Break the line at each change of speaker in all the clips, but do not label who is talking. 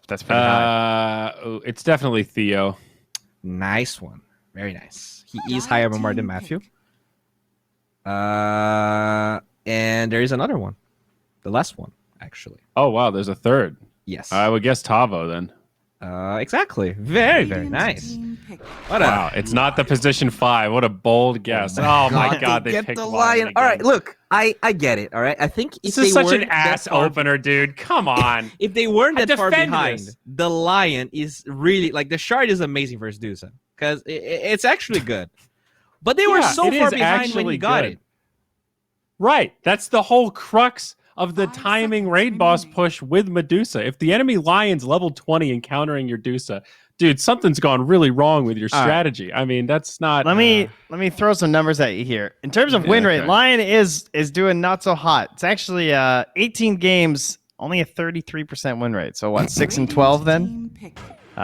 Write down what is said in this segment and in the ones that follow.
pretty high.
It's definitely Theo.
Nice one. Very nice. He is higher MMR than Matthew. And there is another one. The last one, actually.
Oh, wow. There's a third.
Yes.
I would guess Tavo then.
Exactly. Very, very nice.
Wow. It's not the position 5. What a bold guess. Oh, my God. They
get
picked
the
Lion.
Lion. All right, look. I get it. All right. I think if
This is such an
weren't
ass
that far-
opener, dude. Come on.
If they weren't
I
that far
defend
behind,
this.
the Lion is really like the Shard is amazing versus Dusa because it's actually good. But they were
Yeah,
so
it
far
is
behind when
actually
he got
good.
it.
Right. That's the whole crux of the
5
timing
seconds
raid boss
remaining.
push with Medusa. If the enemy Lion's level 20 encountering your Dusa, dude, something's gone really wrong with your
All right.
strategy. I mean, that's not...
Let me throw some numbers at you here. In terms of win rate,
okay.
Lion is doing not so hot. It's actually 18 games, only a 33% win rate. So what, 6 and 12 then?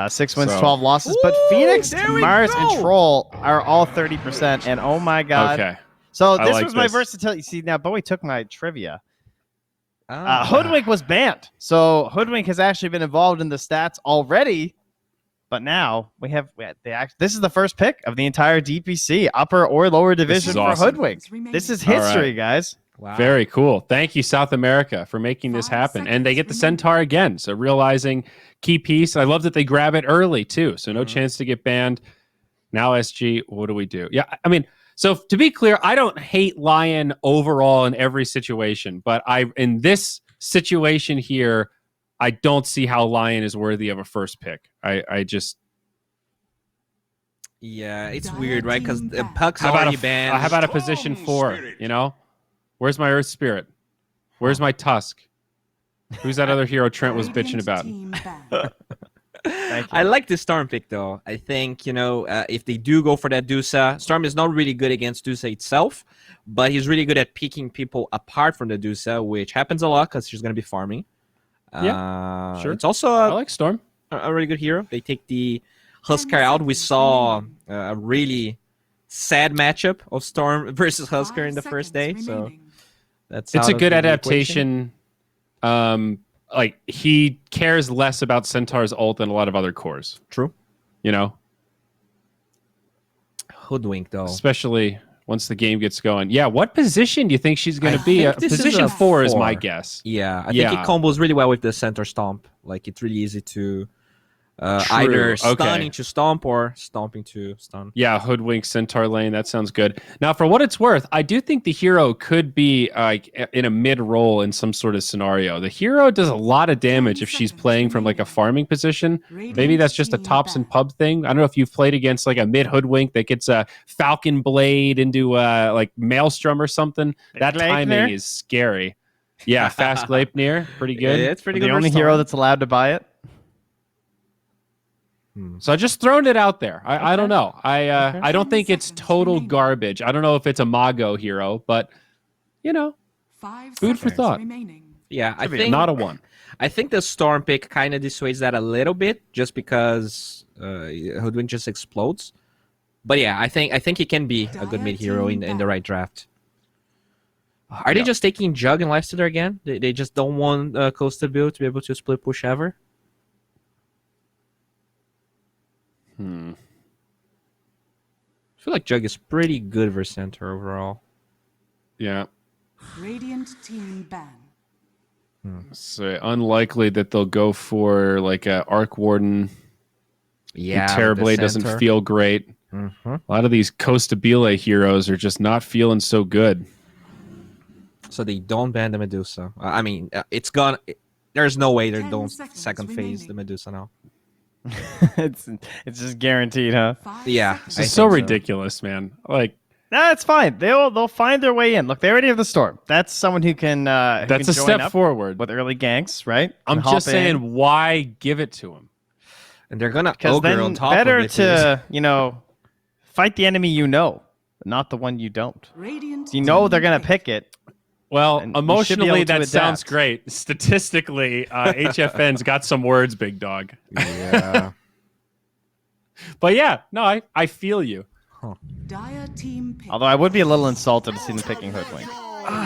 6 wins,
So-
12 losses. But
Ooh,
Phoenix,
there we
Mars,
go.
and Troll are all 30%. And oh my god.
Okay.
So
I
this
like
was my
this.
versatility. See, now Bowie took my trivia.
Ah.
Hoodwink was banned. So Hoodwink has actually been involved in the stats already. But now this is the first pick of the entire DPC, upper or lower division for
awesome.
Hoodwink. This is
All
history,
right.
guys.
Wow.
Very cool. Thank you, South America, for making this
5
happen. And they
seconds
get the
remaining.
Centaur again. So realizing key piece. I love that they grab it early, too. So no chance to get banned. Now SG, what do we do? Yeah, I mean, so to be clear, I don't hate Lion overall in every situation. But in this situation here, I don't see how Lion is worthy of a first pick. I just...
Yeah, it's
Dire
weird, right? Because
team
the
back.
Puck's
How about,
already
a,
banned.
how about a position 4, you know? Where's my Earth Spirit? Where's my Tusk? Who's that other hero Trent was bitching about?
Thank you.
I like this Storm pick, though. I think, if they do go for that Dusa, Storm is not really good against Dusa itself, but he's really good at picking people apart from the Dusa, which happens a lot because she's going to be farming.
Sure.
It's also
I like Storm.
a really good hero. They take the Huskar out. We saw a really sad matchup of Storm versus Huskar in the first day, so that's
It's
out
a
of
good
the equation.
adaptation. Like he cares less about Centaur's ult than a lot of other cores.
True.
You know,
Hoodwink, though.
especially once the game gets going. Yeah, what position do you think she's going
I
to be?
think this is
Position
a
4 is my
4.
guess.
Yeah, I
Yeah.
think it combos really well with the center stomp. Like, it's really easy to
True.
either stun
Okay.
into stomp or stomping to stun.
Yeah, Hoodwink, Centaur lane. That sounds good. Now, for what it's worth, I do think the hero could be like in a mid role in some sort of scenario. The hero does a lot of damage if she's playing from like a farming position. Maybe that's just a tops and pub thing. I don't know if you've played against like a mid Hoodwink that gets a Falcon Blade into like Maelstrom or something. That timing
Gleipnir?
is scary. Yeah, fast Gleipnir, pretty
Yeah,
good.
it's pretty
The
good.
only
versus
hero
Storm.
that's allowed to buy it.
So I just thrown it out there. I don't know. I don't
10
think it's
seconds
total
remaining.
garbage. I don't know if it's a Mago hero, but you know,
5
Food for
seconds
thought.
remaining.
Yeah, I
Could be
think
not a 1.
I think the Storm pick kind of dissuades that a little bit, just because Hoodwink just explodes. But yeah, I think he can be a good mid hero in the right draft. Are they
Yeah.
just taking Jug and Lifestealer again? They just don't want Coastal Build to be able to split push ever? I feel like Jug is pretty good versus center overall.
Yeah.
Radiant team ban.
So unlikely that they'll go for like a Arc Warden.
Yeah,
Terrorblade doesn't feel great.
Mm-hmm.
A lot of these Costabile heroes are just not feeling so good.
So they don't ban the Medusa. I mean, it's gone. There's no way they
10
don't
seconds
second phase
remaining.
the Medusa now.
it's just guaranteed, huh?
5
Yeah,
seconds
This
I
is so
think so.
ridiculous, man. Like
Nah, it's fine. They'll find their way in. Look, they already have the Storm. That's someone who can. Who
that's
can
a
join
step
up
forward.
with early ganks, right?
I'm
Can hop
just saying,
in.
why give it to him?
And they're gonna
Because
ogre
then
on top
better
of it.
to fight the enemy you know, not the one you don't.
Radiant
You know
team
they're gonna
pick.
pick it.
Well,
And you should be
emotionally,
able to
that sounds
adapt.
great. Statistically, HFN's got some words, big dog.
Yeah.
But yeah, no, I feel you.
Dire team pick.
Although I would be a little insulted to see them picking Hoodwink.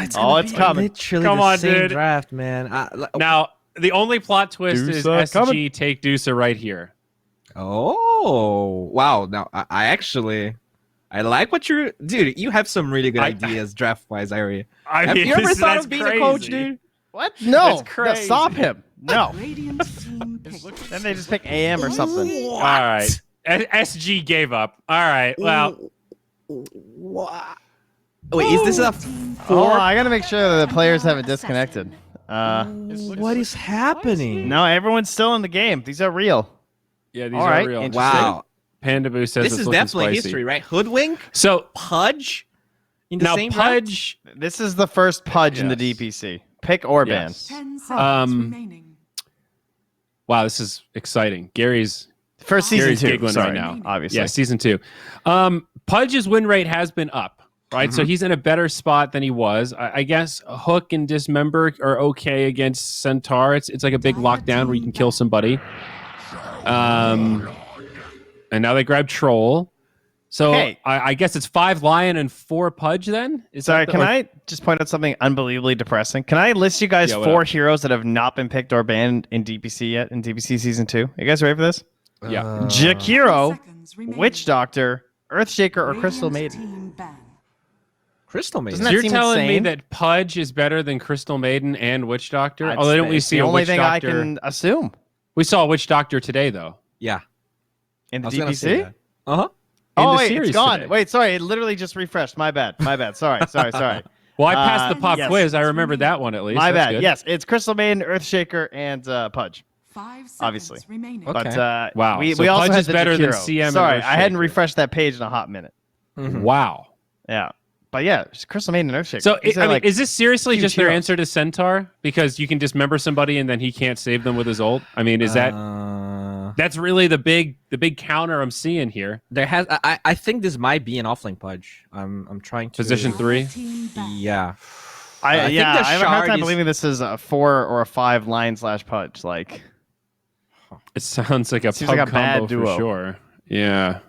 It's
Oh, it's coming.
Literally
Come
the
on,
same
dude.
draft, man.
Now, The only plot twist is
Deucer
SG
coming.
take Deucer right here.
Oh, wow. Now, I actually... I like what you're... Dude, you have some really good ideas draft-wise, Irie. Have you ever thought of being a coach, dude?
What? No.
That's crazy.
Stop him. No.
Radiant team pick.
Then they just pick AM or something.
All right. SG gave up. All right. Well,
What? Wait, is this a
Oh, I gotta make sure that the players haven't disconnected.
What is happening?
No, everyone's still in the game. These are real.
yeah, these
All
are
right,
real.
interesting.
Wow.
Panda Boo says
This
it's
is
looking
definitely
spicy.
history, right? Hoodwink,
So
Pudge in the
now
same draft?
Pudge.
This is the first Pudge in the
Yes.
DPC. Pick or ban.
Yes.
10 seconds remaining.
Wow, this is exciting. Gary's
For season
Gary's
2.
giggling
Sorry,
right now.
obviously.
Yeah, season 2. Pudge's win rate has been up, right? So he's in a better spot than he was. I guess Hook and Dismember are okay against Centaur. It's like a big lockdown where you can kill somebody. And now they grab Troll. So
Hey.
I guess it's 5 Lion and 4 Pudge then?
Sorry, can I just point out something unbelievably depressing? Can I list you guys
Yeah, what
4
up?
heroes that have not been picked or banned in DPC yet, in DPC Season 2? You guys ready for this?
Yeah.
Jakiro,
10 seconds remaining.
Witch Doctor, Earthshaker, or Crystal
Radiant
Maiden?
team ban.
Crystal Maiden.
Doesn't
So
that
you're
seem
telling me
insane?
that Pudge is better than Crystal Maiden and Witch Doctor?
I'd
Although didn't
say
we
it's
see
the
a
only
Witch
thing
Doctor?
I can assume
We saw a Witch Doctor today, though.
Yeah.
in the
I was gonna say
DPC.
that. Uh-huh.
In
Oh
the
wait,
series
it's gone.
today.
Wait, sorry, it literally just refreshed. My bad. Sorry.
Well, I passed the pop
yes.
quiz. I remembered that one at least.
My
That's
bad.
good.
Yes, it's Crystal Maiden, Earthshaker, and Pudge.
5 seconds
Obviously.
remaining.
Okay.
But
Wow,
we
so
also
Pudge
had
is
the
better than
Jakiro.
CM and
Sorry, I hadn't
Earthshaker.
refreshed that page in a hot minute.
Wow.
Yeah, but yeah, it's Crystal Maiden and Earthshaker.
So,
These are,
I mean,
like,
is this seriously
huge
just their
heroes.
answer to Centaur? Because you can dismember somebody and then he can't save them with his ult? I mean, is that... That's really the big counter I'm seeing here.
There has I think this might be an offlane Pudge. I'm trying to
Position 3.
Team ban.
Yeah.
I
think
yeah,
the
I have a hard
shard
time
is-
believing this is a 4 or a 5 line / Pudge. Like,
It sounds like a
Seems
pub
like a bad
combo
duo.
for sure. Yeah.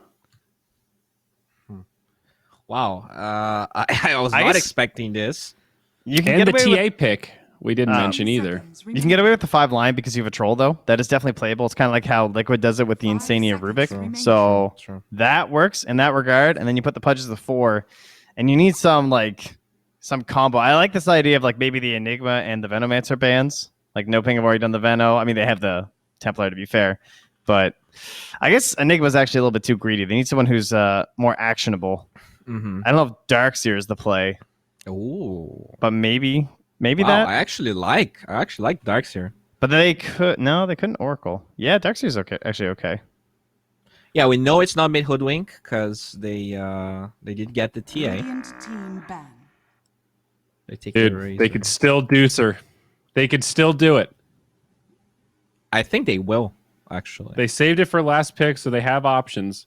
Wow. I was
I
not
guess-
expecting this.
you can
And
get
the
away
TA pick we didn't mention either.
you can get away with the 5 line because you have a troll though. That is definitely playable. It's kind of like how Liquid does it with the
5
Insania
seconds
Rubik.
remaining.
So
True.
that works in that regard. And then you put the Pudges the 4, and you need some combo. I like this idea of like maybe the Enigma and the Venomancer bands. Like NoPing have already done the Veno. I mean, they have the Templar to be fair, but I guess Enigma's actually a little bit too greedy. They need someone who's more actionable.
Mm-hmm.
I don't know if Darkseer is the play,
Ooh.
but maybe
Wow,
that.
I actually like Darkseer.
But they couldn't Oracle. Yeah, Darkseer's okay. Actually, okay.
Yeah, we know it's not mid hoodwink because they did get the TA.
Radiant team ban.
They take the
Dude,
razor.
they could still do, sir. They could still do it.
I think they will actually.
They saved it for last pick, so they have options.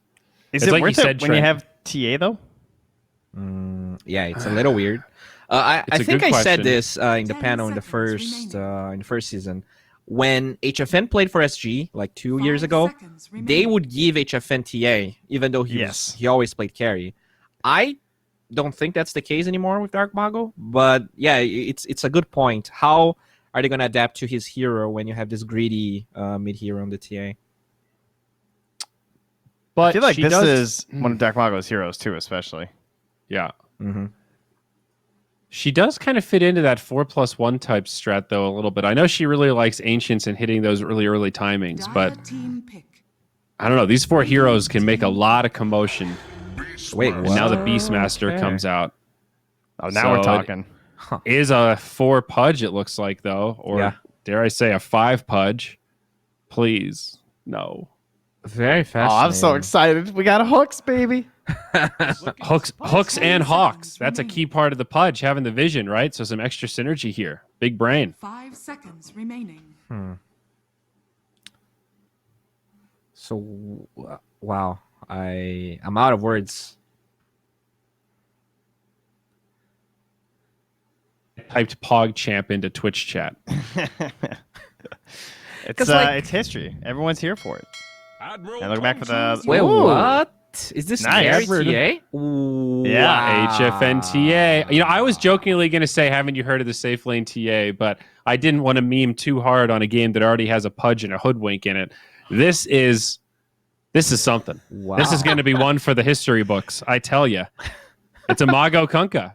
Is
It's
it
like you
worth
said,
it when you
Trent.
have TA though?
Yeah, it's a little weird. I
It's a
think
good
I said
question.
this in the
10
panel in the
seconds
first season. When HFN played for SG like 2 years
5
ago,
seconds
they
remaining.
would give HFN TA even though
Yes.
he always played carry. I don't think that's the case anymore with Dark Mago, but yeah, it's a good point. How are they going to adapt to his hero when you have this greedy mid hero on the TA?
But
I feel like
she
this
does,
is one of Dark Mago's heroes too, especially.
yeah.
Mm-hmm.
She does kind of fit into that 4+1 type strat though a little bit. I know she really likes Ancients and hitting those really early timings, but
Dire team pick.
I don't know. These 4 heroes can make a lot of commotion.
Wait,
And now the
what?
Beastmaster
Okay.
comes out.
Oh, now
So
we're
it-
talking.
Is a 4 Pudge, it looks like, though. Or
Yeah.
dare I say a 5 Pudge. Please. No.
Very
Oh,
fascinating.
I'm so excited. We got a hooks, baby.
Hooks and Hawks. That's a key part of the Pudge, having the vision, right? So some extra synergy here. Big brain.
5 seconds remaining.
So wow, I'm out of words.
Typed Pog Champ into Twitch chat.
It's
like-
it's history. Everyone's here for it. And look back for the
Wait,
Ooh.
what? What? Is this
Nice.
scary TA?
Yeah.
HFNTA. You know, I was jokingly going to say, haven't you heard of the safe lane TA? But I didn't want to meme too hard on a game that already has a Pudge and a Hoodwink in it. This is something.
Wow.
This is going to be one for the history books. I tell you, it's a Mago Kunkka.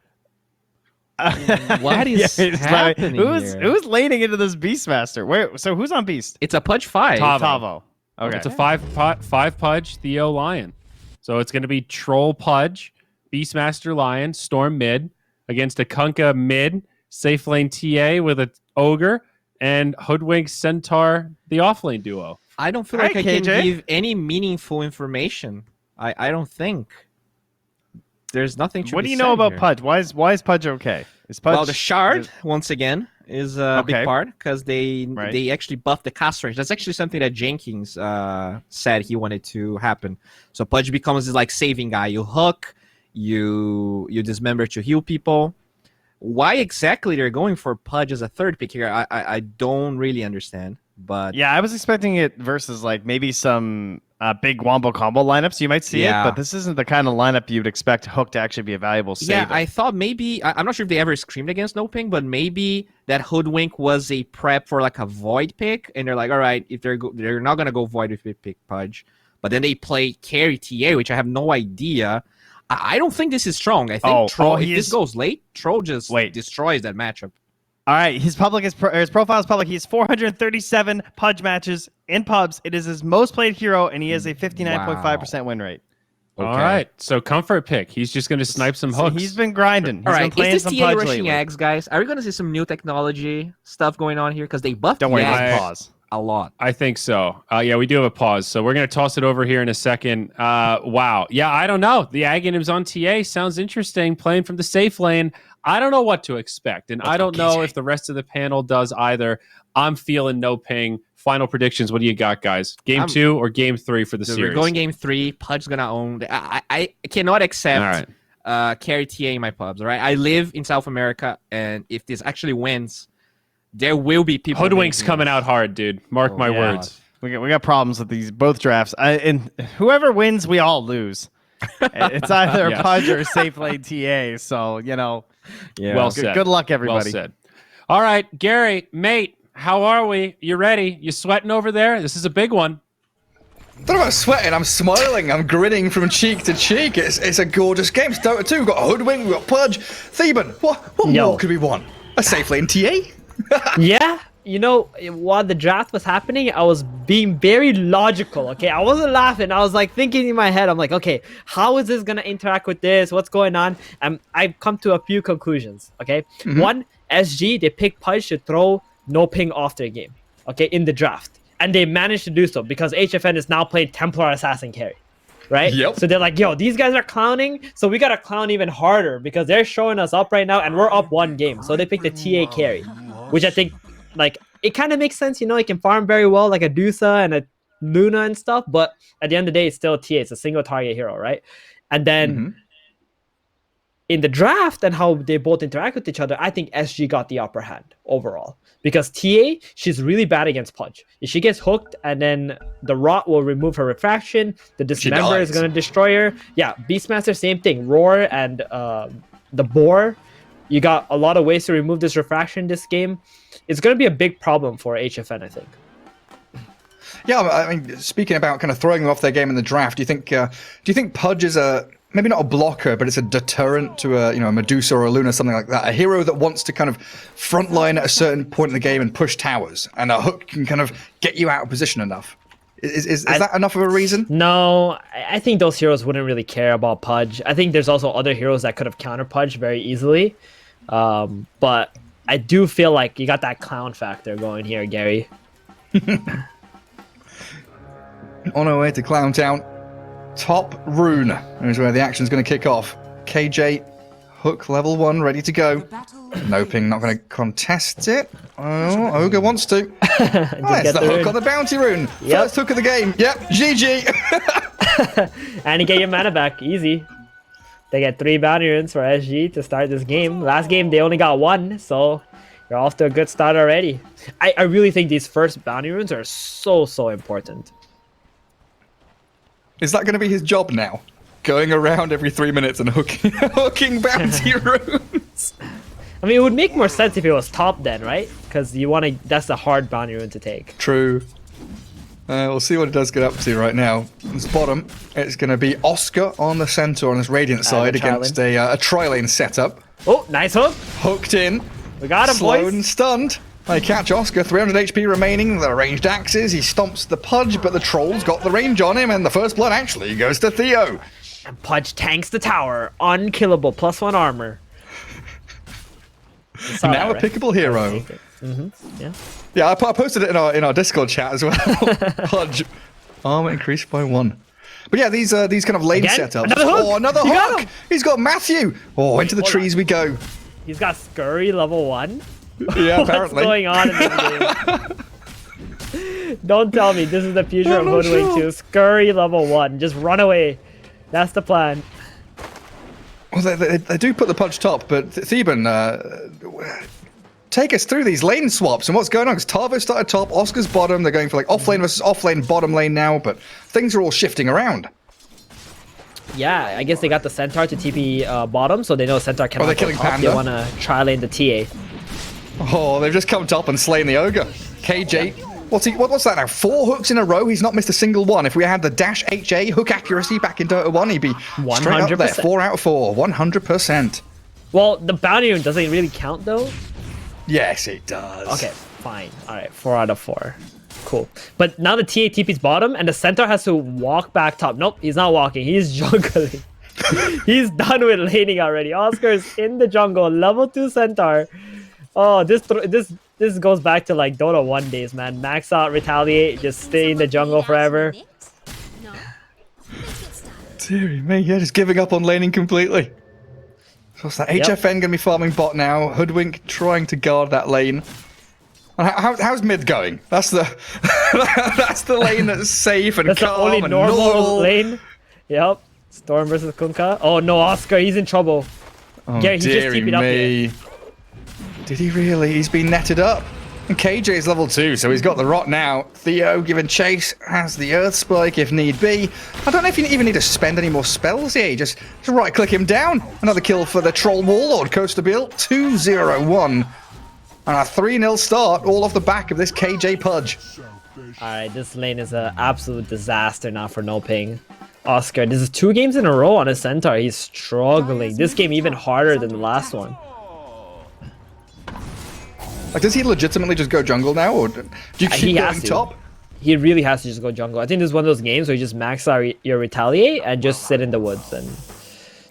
What is happening here?
Who's laning into this Beastmaster? Where? So who's on Beast?
It's a Pudge 5.
Tavo. Okay.
It's a five Pudge Theo Lion. So it's going to be Troll Pudge, Beastmaster Lion, Storm mid against a Kunkka mid, safe lane TA with a Ogre, and Hoodwink Centaur, the offlane duo.
I don't feel
All
like
right,
I can
KJ.
give any meaningful information. I don't think. There's nothing to
What
be
do you know
said
about
here.
Pudge? Why is Pudge okay? Is Pudge
Well, the shard once again is a
Okay.
big part because they
Right.
actually buffed the cast range. That's actually something that Jenkins said he wanted to happen. So Pudge becomes this like saving guy. You hook, you dismember to heal people. Why exactly they're going for Pudge as a third pick here? I don't really understand. But
Yeah, I was expecting it versus like maybe some big wombo combo lineups. You might see it,
Yeah.
but this isn't the kind of lineup you'd expect Hook to actually be a valuable save.
yeah, I thought maybe I'm not sure if they ever screamed against NoPing, but maybe that Hoodwink was a prep for like a Void pick, and they're like, all right, if they're not gonna go Void if they pick Pudge, but then they play Carry TA, which I have no idea. I don't think this is strong. I think Troll. If this goes late, Troll just destroys that matchup.
All right, his profile is public. He has 437 Pudge matches in pubs. It is his most played hero, and he has a 59.5% win rate.
All right, so comfort pick. He's just going to snipe some
So
hooks.
he's been grinding. He's
All
been
right,
playing
is this
some
TA
Pudge
rushing
lately.
eggs, guys? Are we going to see some new technology stuff going on here? Because they buffed
Don't worry,
the
just
eggs
pause.
a lot.
I think so. Yeah, we do have a pause. So we're going to toss it over here in a second. Wow. Yeah, I don't know. The Aghanims on TA sounds interesting. Playing from the safe lane. I don't know what to expect. And I don't know if the rest of the panel does either. I'm feeling NoPing. Final predictions. What do you got, guys? Game 2 or game 3 for the series?
We're going game 3. Pudge's going to own. I cannot accept Carry TA in my pubs. All right, I live in South America, and if this actually wins, there will be people.
Hoodwink's coming out hard, dude. Mark my words.
We got problems with these both drafts. And whoever wins, we all lose. It's either
Yes.
Pudge or safe lane TA. So
Yeah.
Well said.
good luck, everybody.
Well said. All right, Gary, mate, how are we? You ready? You sweating over there? This is a big one.
Don't know about sweating, I'm smiling, I'm grinning from cheek to cheek. It's a gorgeous game. It's Dota 2, we've got Hoodwink, we've got Pudge. Theban, what more could we want? A safe lane TA?
Yeah, you know, while the draft was happening, I was being very logical, okay? I wasn't laughing. I was like thinking in my head, I'm like, okay, how is this going to interact with this? What's going on? I've come to a few conclusions, okay? One, SG, they picked Pudge to throw NoPing off their game, okay, in the draft. And they managed to do so because HFN is now playing Templar Assassin carry, right?
Yep.
So they're like, yo, these guys are clowning, so we got to clown even harder because they're showing us up right now and we're up one game. So they picked the TA carry, which I think, like, it kind of makes sense, you know, it can farm very well like a Dusa and a Luna and stuff, but at the end of the day, it's still a TA. It's a single target hero, right? And then in the draft and how they both interact with each other, I think SG got the upper hand overall. Because TA, she's really bad against Pudge. If she gets hooked and then the Rot will remove her refraction, the Dismember is going to destroy her. Yeah, Beastmaster, same thing. Roar and the Boar, you got a lot of ways to remove this refraction this game. It's going to be a big problem for HFN, I think.
Yeah, I mean, speaking about kind of throwing them off their game in the draft, do you think Pudge is maybe not a blocker, but it's a deterrent to a Medusa or a Luna, something like that? A hero that wants to kind of frontline at a certain point in the game and push towers, and a hook can kind of get you out of position enough. Is that enough of a reason?
No, I think those heroes wouldn't really care about Pudge. I think there's also other heroes that could have counter Pudge very easily. But I do feel like you got that clown factor going here, Gary.
On our way to Clown Town, top rune is where the action's going to kick off. KJ, hook level 1, ready to go. NoPing not going to contest it. Oh, Ogre wants to. There's the hook on the bounty rune. First hook of the game. Yep, GG.
And you get your mana back, easy. They get 3 bounty runes for SG to start this game. Last game, they only got 1, so you're off to a good start already. I really think these first bounty runes are so important.
Is that going to be his job now? Going around every 3 minutes and hooking bounty runes?
I mean, it would make more sense if it was top then, right? Because you want to. That's a hard bounty rune to take.
True. We'll see what it does get up to right now. This bottom, it's going to be Oscar on the center on this Radiant side against a tri-lane setup.
Oh, nice hook.
Hooked in.
We got him,
Slowed
boys.
and stunned. They catch Oscar, 300 HP remaining, the ranged axes, he stomps the Pudge, but the Troll's got the range on him, and the first blood actually goes to Theo.
And Pudge tanks the tower. Unkillable. +1 armor.
Now a pickable hero.
Yeah.
Yeah, I posted it in our Discord chat as well. Pudge. Armor increased by 1. But yeah, these kind of lane
Again?
setups.
Another hook!
Oh, another
You got
hook!
him!
He's got Matthew! Oh, into the trees we go.
He's got Scurry level 1.
Yeah,
What's
apparently.
going on in this game? Don't tell me this is the future of Hoodwink 2. Scurry level 1. Just run away. That's the plan.
Well, they do put the Pudge top, but Theban, take us through these lane swaps and what's going on. Because Tavo started top, Oscar's bottom. They're going for like off lane versus off lane, bottom lane now, but things are all shifting around.
Yeah, I guess they got the Centaur to TP bottom, so they know Centaur cannot
they're
go
killing
top.
Panda.
They want to try lane the TA.
Oh, they've just come top and slain the Ogre. KJ, what's that now? 4 hooks in a row. He's not missed a single one. If we had the dash HA hook accuracy back in Dota 1, he'd be straight up there. 4 out of 4, 100%.
Well, the bounty rune doesn't really count though.
Yes, it does.
Okay, fine. All right, 4 out of 4. Cool. But now the TA TP's bottom, and the Centaur has to walk back top. Nope, he's not walking. He's jungling. He's done with laning already. Oscar's in the jungle, level 2 Centaur. Oh, this goes back to like Dota 1 days, man. Max out, retaliate, just stay in the jungle forever.
Deary me, yeah, just giving up on laning completely. So what's that? HFN going to be farming bot now. Hoodwink trying to guard that lane. And how's mid going? That's the that's the lane that's safe and
That's the
calm
only
and
normal lane. Yep. Storm versus Kunkka. Oh no, Oscar, he's in trouble.
Oh,
Yeah, he just
dearie
TP'd up
me.
here.
Did he really? He's been netted up. And KJ is level 2, so he's got the rot now. Theo giving chase, has the Earth Spike if need be. I don't know if you even need to spend any more spells here. Just right click him down. Another kill for the Troll Warlord. Coaster Bill 2-0-1. And a 3-0 start, all off the back of this KJ Pudge.
Alright, this lane is an absolute disaster now for NoPing. Oscar, this is 2 games in a row on a Centaur. He's struggling. This game even harder than the last one.
Like, does he legitimately just go jungle now, or do you keep going
to.
top?
He really has to just go jungle. I think this is one of those games where you just max out your retaliate and just sit in the woods and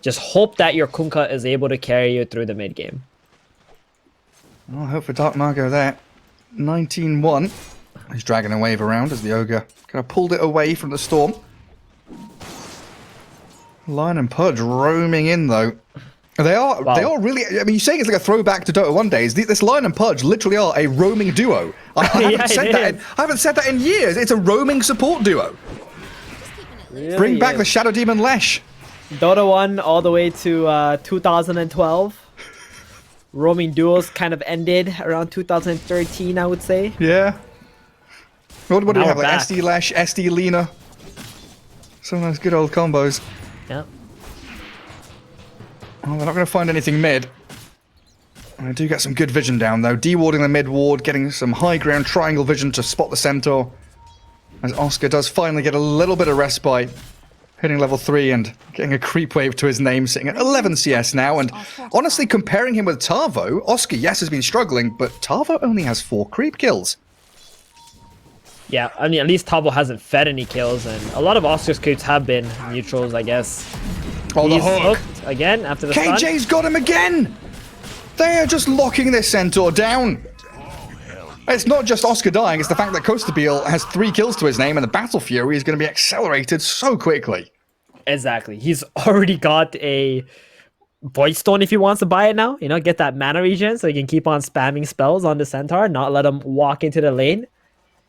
just hope that your Kunkka is able to carry you through the mid game.
Well, I hope for Dark Margo there. 19-1. He's dragging a wave around as the Ogre kind of pulled it away from the storm. Lion and Pudge roaming in though. They are really. I mean, you're saying it's like a throwback to Dota 1 days. This Lion and Pudge literally are a roaming duo. I haven't said that in years. It's a roaming support duo.
Really
Bring back
is.
the Shadow Demon Lesh.
Dota 1 all the way to 2012. Roaming duos kind of ended around 2013, I would say.
Yeah. What do we
Now
have?
we're
Like
back.
SD Lesh, SD Lena. Some of those good old combos.
Yep.
Well, they're not going to find anything mid. I do get some good vision down, though. Dewarding the mid ward, getting some high ground triangle vision to spot the Centaur. As Oscar does finally get a little bit of respite. Hitting level 3 and getting a creep wave to his name, sitting at 11 CS now. And honestly, comparing him with Tavo, Oscar, yes, has been struggling, but Tavo only has 4 creep kills.
Yeah, I mean, at least Tavo hasn't fed any kills, and a lot of Oscar's creeps have been neutrals, I guess.
Oh, the
He's
hook.
hooked again after the stun.
KJ's got him again! They are just locking this Centaur down. It's not just Oscar dying, it's the fact that Coastabeal has 3 kills to his name and the Battle Fury is going to be accelerated so quickly.
Exactly. He's already got a Void Stone if he wants to buy it now. You know, get that mana regen so he can keep on spamming spells on the Centaur, not let him walk into the lane.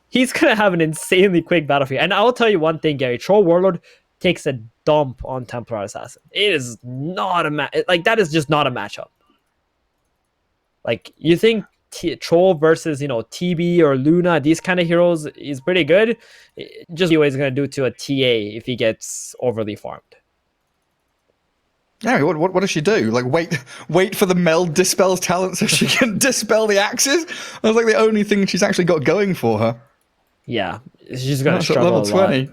He's going to have an insanely quick Battle Fury. And I'll tell you one thing, Gary. Troll Warlord takes a dump on Templar Assassin. It is not a that is just not a matchup. Like, you think Troll versus TB or Luna, these kind of heroes is pretty good. Just what he's gonna do to a TA if he gets overly farmed.
Yeah, what does she do? Like wait for the meld dispels talent so she can dispel the axes? That's like the only thing she's actually got going for her.
Yeah, she's gonna
That's at
struggle
level
a lot.
20.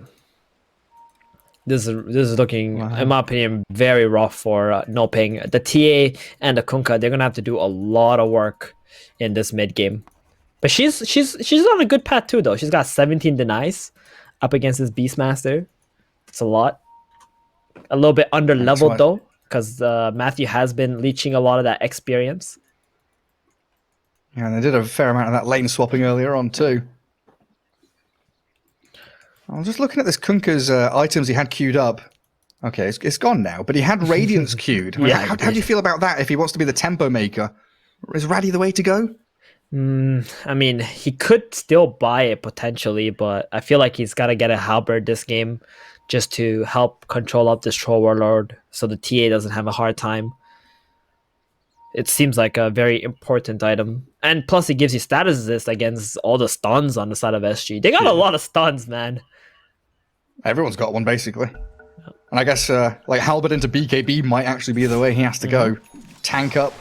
This is looking, in my opinion, very rough for NoPing. The TA and the Kunkka, they're gonna have to do a lot of work in this mid game. But she's on a good path too, though. She's got 17 denies up against this Beastmaster. It's a lot. A little bit under leveled though, because Matthew has been leeching a lot of that experience.
Yeah, and they did a fair amount of that lane swapping earlier on too. I'm just looking at this Kunkka's items he had queued up. Okay, it's gone now, but he had Radiance queued.
Yeah,
how do you feel about that if he wants to be the tempo maker? Is Raddy the way to go?
I mean, he could still buy it potentially, but I feel like he's got to get a halberd this game just to help control up this Troll Warlord so the TA doesn't have a hard time. It seems like a very important item. And plus, it gives you status assist against all the stuns on the side of SG. They got a lot of stuns, man.
Everyone's got one, basically. And I guess, like, Halberd into BKB might actually be the way he has to go. Tank up.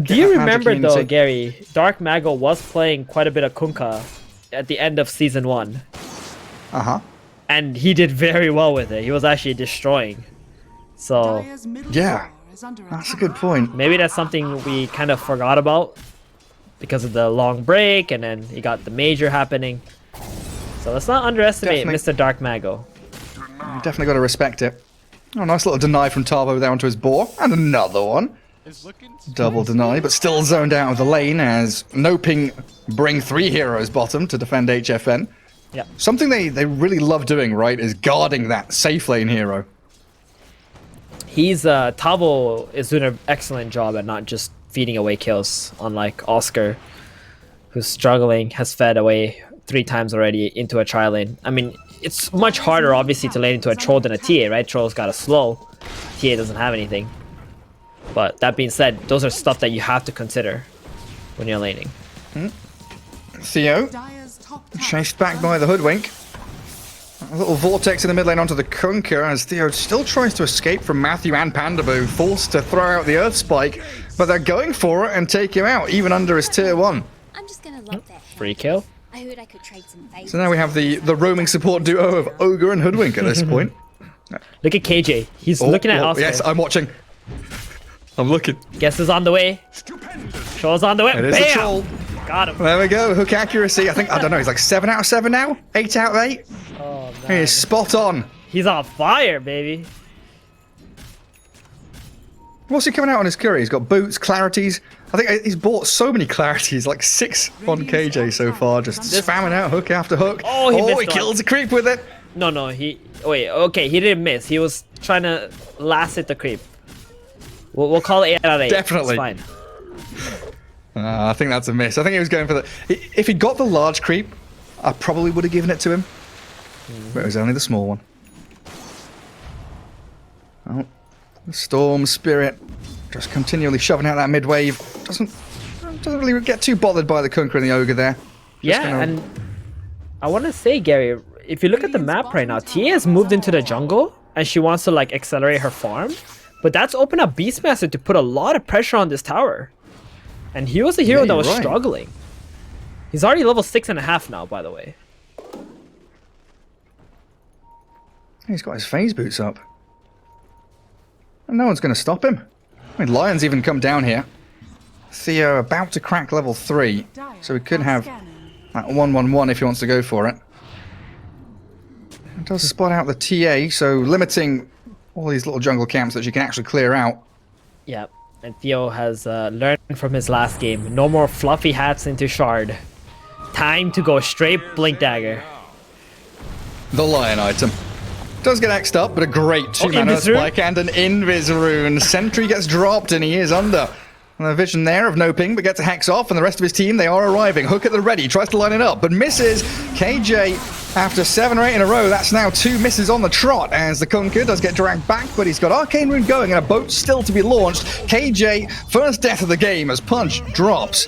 Do you
that magic
remember, though,
unity.
Gary, Dark Mago was playing quite a bit of Kunkka at the end of Season 1.
Uh-huh.
And he did very well with it. He was actually destroying. So
Dire's middle
Yeah.
tower is under
That's a
attack.
good point.
maybe that's something we kind of forgot about because of the long break, and then you got the major happening. So let's not underestimate
Definitely.
Mr. Dark Mago.
You definitely got to respect it. Oh, nice little deny from Tarbo there onto his boar. And another one. Double deny, but still zoned out of the lane as NoPing bring 3 heroes bottom to defend HFN.
Yeah.
Something they really love doing, right, is guarding that safe lane hero.
He's Tavo is doing an excellent job at not just feeding away kills, unlike Oscar, who's struggling, has fed away 3 times already into a tri lane. I mean, it's much harder, obviously, to lane into a troll than a TA, right? Troll's got a slow. TA doesn't have anything. But that being said, those are stuff that you have to consider when you're laning.
Theo,
Dire's top tower
chased back by the Hoodwink. A little vortex in the mid lane onto the Kunkka as Theo still tries to escape from Matthew and Pandaboo, forced to throw out the Earth Spike, but they're going for it and take him out, even under his tier 1.
I'm just gonna lock that hand.
Free kill.
I heard I could trade some favors.
So now we have the roaming support duo of Ogre and Hoodwink at this point.
Look at KJ. He's
Oh,
looking at
oh,
Oscar.
yes, I'm watching. I'm looking.
Guess is on the way. Troll's on the way.
It is a
Bam!
troll.
Got him.
There we go. Hook accuracy. I don't know. He's like 7 out of 7 now? 8 out of 8?
Oh,
He
man.
is spot on.
He's on fire, baby.
What's he coming out on his curry? He's got boots, clarities. I think he's bought so many clarities, like 6 on KJ so far, just spamming out hook after hook.
Oh, he missed
he
one.
kills a creep with it.
No, wait, okay, he didn't miss. He was trying to last hit the creep. We'll call it 8 out of 8.
Definitely.
It's fine.
I think that's a miss. I think he was going for the... If he got the large creep, I probably would have given it to him. But it was only the small one. Oh, the Storm Spirit just continually shoving out that mid wave. Doesn't really get too bothered by the Kunkka and the Ogre there.
Yeah,
gonna-
and I want to say, Gary, if you look at the map right now, Tia has moved into the jungle, and she wants to like accelerate her farm. But that's opened up Beastmaster to put a lot of pressure on this tower. And he was a hero
Yeah,
that
you're
was
right.
struggling. He's already level 6.5 now, by the way.
He's got his phase boots up. And no one's going to stop him. I mean, Lion's even come down here. Theo about to crack level 3.
Dire
So we could
are
have
scanning.
that 1-1-1 if he wants to go for it. It does spot out the TA, so limiting all these little jungle camps that you can actually clear out.
Yeah, and Theo has learned from his last game. No more fluffy hats into Shard. Time to go straight Blink Dagger.
The Lion item. Does get X'd up, but a great 2-mana
Invis rune?
spike and an Invis rune. Sentry gets dropped and he is under. And the vision there of NoPing, but gets a Hex off, and the rest of his team, they are arriving. Hook at the ready, tries to line it up, but misses. KJ, after 7 or 8 in a row, that's now 2 misses on the trot, as the Kunkka does get dragged back, but he's got Arcane Rune going, and a boat still to be launched. KJ, first death of the game, as Punch drops.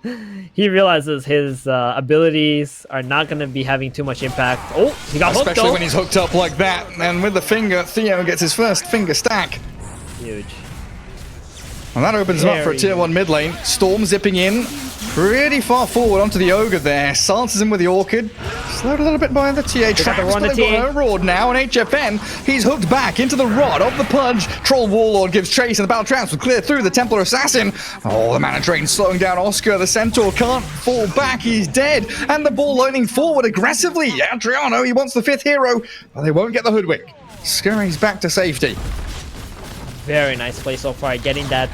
He realizes his abilities are not going to be having too much impact. Oh, he got hooked
Especially
though.
when he's hooked up like that. And with the finger, Theo gets his first finger stack.
Huge.
And that opens him up for a tier 1 mid lane. Storm zipping in pretty far forward onto the Ogre there. Silences him with the Orchid. Slowed a little bit by the TA. Traps,
the
but they've got a Rod now. And HFN, he's hooked back into the rod of the Pudge. Troll Warlord gives chase and the battle trance will clear through the Templar Assassin. Oh, the mana drain slowing down Oscar. The Centaur can't fall back. He's dead. And the ball lightning forward aggressively. Adriano, he wants the 5th hero. But they won't get the hoodwink. Scurries back to safety.
Very nice play so far, getting that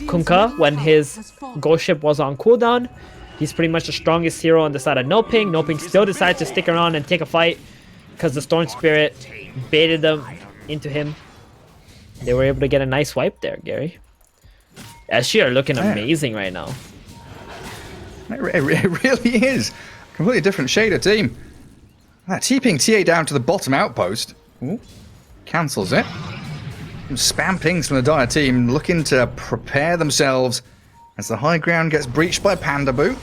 Kunkka when his ghost ship was on cooldown. He's pretty much the strongest hero on the side of NoPing. NoPing still decides to stick around and take a fight because the Storm Spirit baited them into him. They were able to get a nice wipe there, Gary. SG are looking amazing right now.
It really is. Completely different shade of team. That TPing TA down to the bottom outpost. Ooh, cancels it. Spam pings from the Dire team looking to prepare themselves as the high ground gets breached by Pandaboo.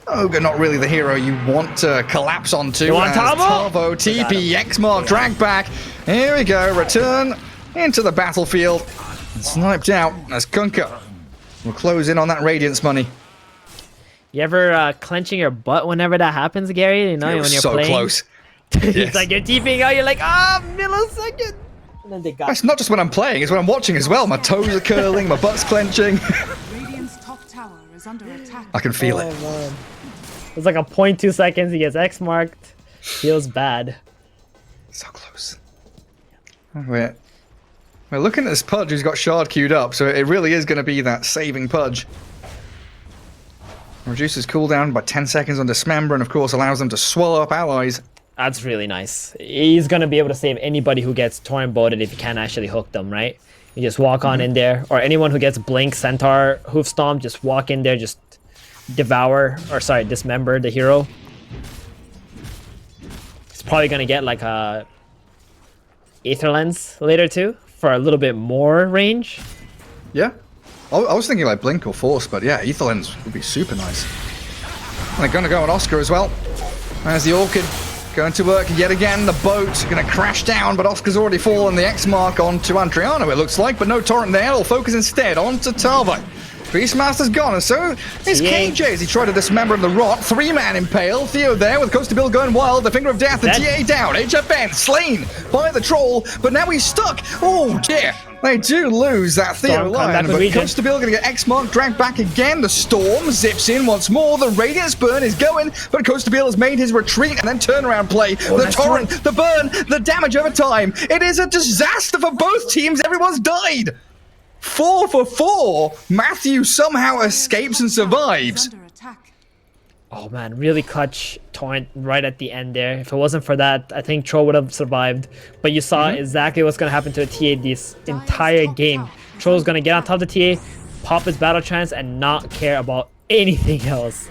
Ogre not really the hero you want to collapse onto.
You want Tavo?
TP, X-Mark, drag back. Here we go, return into the battlefield. And sniped out as Kunkka will close in on that Radiance money.
You ever clenching your butt whenever that happens, Gary? You know, when you're
so
playing.
close.
It's
Yes.
like you're TPing out, you're like, millisecond. And then they got
It's not just when I'm playing, it's when I'm watching as well. My toes are curling, my butt's clenching.
Radiant's top tower is under attack.
I can feel it.
man. It's like a 0.2 seconds. He gets X marked. Feels bad.
So close. We're looking at this Pudge who's got Shard queued up, so it really is going to be that saving Pudge. Reduces cooldown by 10 seconds on Dismember, and of course allows them to swallow up allies.
That's really nice. He's gonna be able to save anybody who gets torrent boated if you can't actually hook them, right? You just walk on in there, or anyone who gets Blink, Centaur, Hoof Stomp, just walk in there, just dismember the hero. He's probably gonna get like a Aether Lens later too, for a little bit more range.
Yeah. I was thinking like Blink or Force, but yeah, Aether Lens would be super nice. And they're going to go on Oscar as well. There's the Orchid going to work yet again. The boat going to crash down, but Oscar's already fallen the X mark onto Andriano, it looks like, but no torrent there. It'll focus instead onto Tavo. Beastmaster's gone, and so is KJ as he tried to dismember him the rot. 3-man impale. Theo there with Costa Bill going wild. The Finger of Death, and TA down. HFN slain by the Troll, but now he's stuck. Oh dear. They do lose that Theo line, but Costa Bill going to get X-Mark dragged back again. The Storm zips in once more. The Radiance burn is going, but Costa Bill has made his retreat and then turnaround play. The torrent, the burn, the damage over time. It is a disaster for both teams. Everyone's died. 4 for 4. Matthew somehow escapes and survives.
Under attack.
Oh man, really clutch torrent right at the end there. If it wasn't for that, I think Troll would have survived. But you saw exactly what's going to happen to a TA this entire game. Troll's going to get on top of the TA, pop his battle trance, and not care about anything else.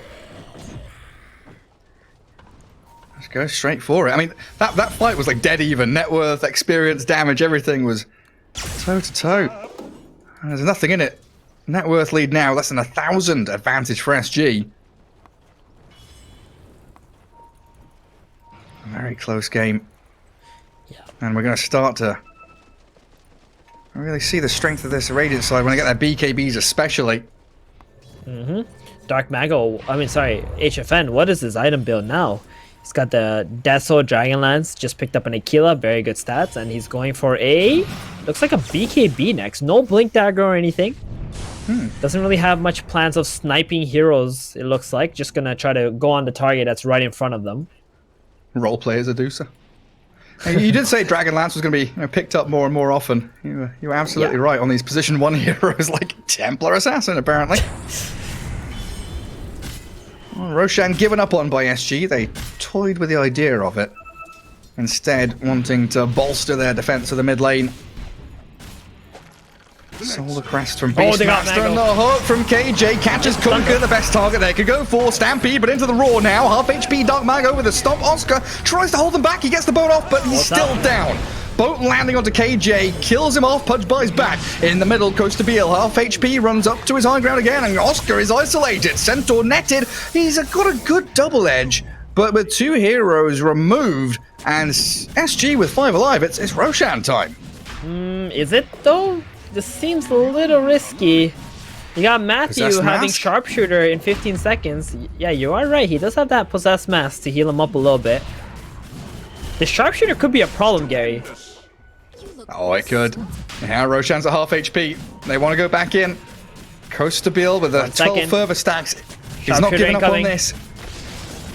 Let's go straight for it. I mean, that fight was like dead even. Net worth, experience, damage, everything was toe to toe. And there's nothing in it. Net worth lead now, less than 1,000 advantage for SG. Very close game.
Yeah.
And we're going to start to really see the strength of this Radiant side when they get their BKBs especially.
Dark Mago, HFN, what is his item build now? He's got the Death Soul Dragonlance, just picked up an Aquila, very good stats, and he's going for a, looks like a BKB next. No Blink Dagger or anything. Doesn't really have much plans of sniping heroes, it looks like. Just gonna try to go on the target that's right in front of them.
Role players are Adusa. You did say Dragonlance was going to be picked up more and more often. You were absolutely right on these position 1 heroes like Templar Assassin, apparently. Well, Roshan given up on by SG. They toyed with the idea of it, instead wanting to bolster their defense of the mid lane. Solar Crest from Beastmaster and the hook from KJ catches Kunkka, the best target they could go for. Stampede, but into the Raw now. Half HP Dark Mago with a stomp. Oscar tries to hold them back. He gets the boat off, but he's still down. boat landing onto KJ, kills him off, Pudge buys back. In the middle, Costa Beal, half HP, runs up to his high ground again, and Oscar is isolated. Centaur netted, he's got a good double edge, but with 2 heroes removed, and SG with 5 alive, it's Roshan time.
Is it though? This seems a little risky. You got Matthew
Possessed
having
mask?
sharpshooter in 15 seconds. Yeah, you are right. He does have that possessed mask to heal him up a little bit. The sharpshooter could be a problem, Gary.
Oh, it could. Yeah, Roshan's at half HP. They want to go back in. Costa Beal with the 12
second.
further stacks. He's not
Sharpshooter
giving up on
incoming.
this.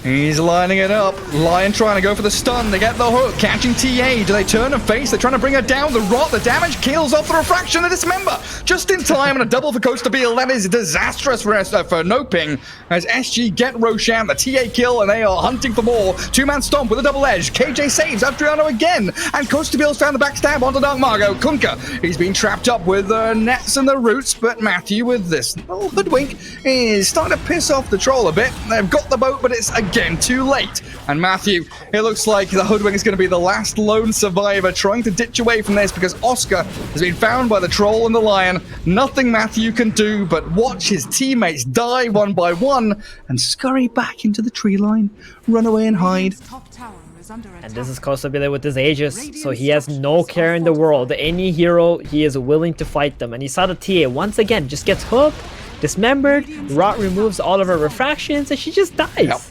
He's lining it up. Lion trying to go for the stun. They get the hook. Catching TA. Do they turn and face? They're trying to bring her down. The rot, the damage kills off the refraction of Dismember. Just in time and a double for Costa Beal. That is disastrous for NoPing. As SG get Roshan, the TA kill, and they are hunting for more. 2-man stomp with a double edge. KJ saves Adriano again. And Costa Beal's found the backstab onto Dark Margot. Kunka, he's been trapped up with the nets and the roots, but Matthew with this little hoodwink is starting to piss off the troll a bit. They've got the boat, but it's again too late. And Matthew, it looks like the hoodwink is going to be the last lone survivor trying to ditch away from this because Oscar has been found by the troll and the lion. Nothing Matthew can do but watch his teammates die one by one and scurry back into the tree line, run away and hide.
Radiant's top tower is under attack.
And this is Costa Beal with his Aegis, so he has no care in the world. Any hero, he is willing to fight them. And he saw the TA once again, just gets hooked, dismembered, Rot removes all of her refractions, and she just dies.
Yep.